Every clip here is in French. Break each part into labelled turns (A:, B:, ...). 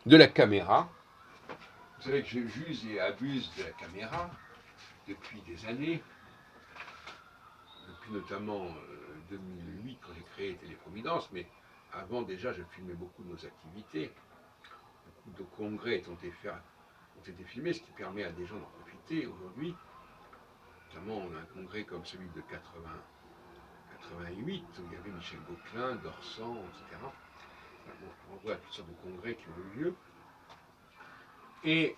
A: de la caméra. Vous savez que j'use et abuse de la caméra depuis des années, depuis notamment 2008 quand j'ai créé Téléprovidence, mais avant déjà je filmais beaucoup de nos activités. Beaucoup de congrès ont été filmés, ce qui permet à des gens d'en profiter aujourd'hui. Notamment on a un congrès comme celui de 88 où il y avait Michel Gauquelin, Dorsan, etc. Enfin, bon, on voit toutes sortes de congrès qui ont eu lieu. Et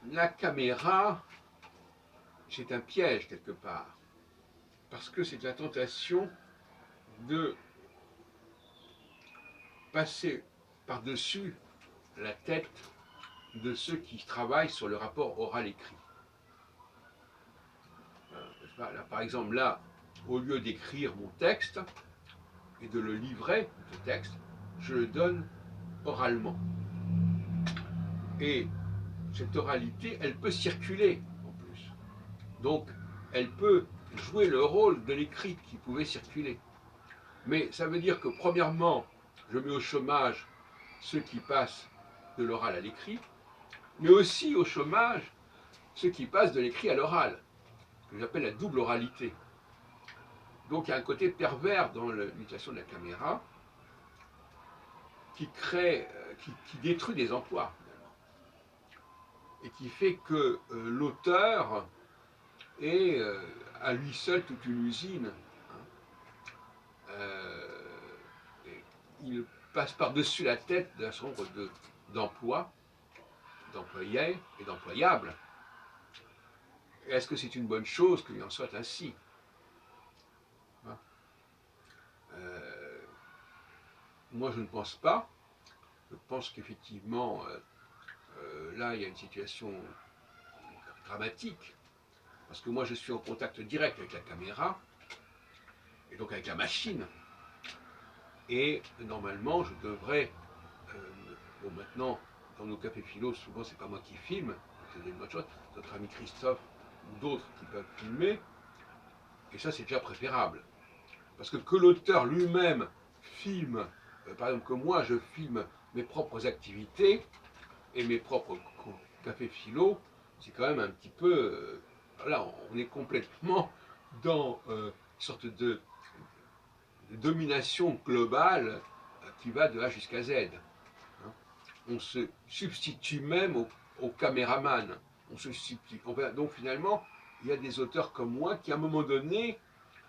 A: la caméra, c'est un piège quelque part, parce que c'est la tentation de passer par-dessus la tête de ceux qui travaillent sur le rapport oral-écrit. Là, par exemple, là, au lieu d'écrire mon texte et de le livrer, ce texte, je le donne oralement. Et cette oralité, elle peut circuler en plus. Donc, elle peut jouer le rôle de l'écrit qui pouvait circuler. Mais ça veut dire que, premièrement, je mets au chômage ceux qui passent de l'oral à l'écrit, mais aussi au chômage ceux qui passent de l'écrit à l'oral, que j'appelle la double oralité. Donc il y a un côté pervers dans l'utilisation de la caméra qui crée, qui détruit des emplois, et qui fait que l'auteur est à lui seul toute une usine. Il passe par-dessus la tête d'un certain nombre d'emplois, d'employés et d'employables. Est-ce que c'est une bonne chose qu'il en soit ainsi? Moi, je ne pense pas. Je pense qu'effectivement, là, il y a une situation dramatique, parce que moi, je suis en contact direct avec la caméra, et donc avec la machine, et normalement, je devrais, bon, maintenant, dans nos cafés philo, souvent, c'est pas moi qui filme, c'est une bonne chose, notre ami Christophe ou d'autres qui peuvent filmer, et ça, c'est déjà préférable. Parce que l'auteur lui-même filme, par exemple, que moi, je filme mes propres activités et mes propres cafés philo, c'est quand même un petit peu. Là, on est complètement dans une sorte de domination globale qui va de A jusqu'à Z. Hein. On se substitue même au caméraman. On se substitue. Donc finalement, il y a des auteurs comme moi qui, à un moment donné,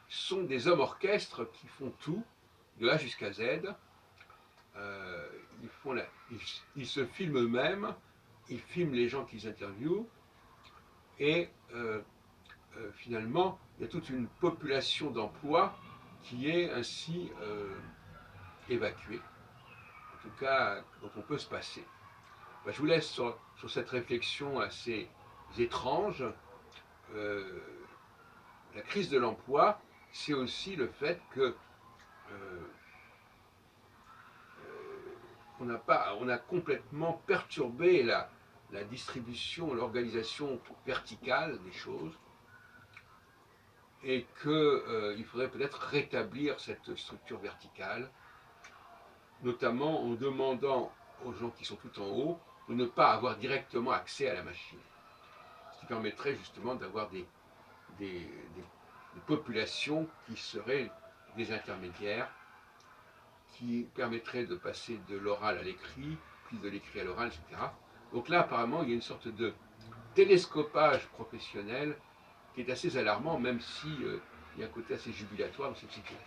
A: sont des hommes orchestres qui font tout, de A jusqu'à Z. Ils se filment eux-mêmes, ils filment les gens qu'ils interviewent, et finalement, il y a toute une population d'emplois qui est ainsi évacuée. En tout cas, dont on peut se passer. Je vous laisse sur cette réflexion assez étrange. La crise de l'emploi, c'est aussi le fait que on a complètement perturbé la distribution, l'organisation verticale des choses, et qu'il faudrait peut-être rétablir cette structure verticale, notamment en demandant aux gens qui sont tout en haut de ne pas avoir directement accès à la machine. Ce qui permettrait justement d'avoir des populations qui seraient des intermédiaires, qui permettraient de passer de l'oral à l'écrit, puis de l'écrit à l'oral, etc. Donc là, apparemment, il y a une sorte de télescopage professionnel qui est assez alarmant, même si il y a un côté assez jubilatoire dans cette situation.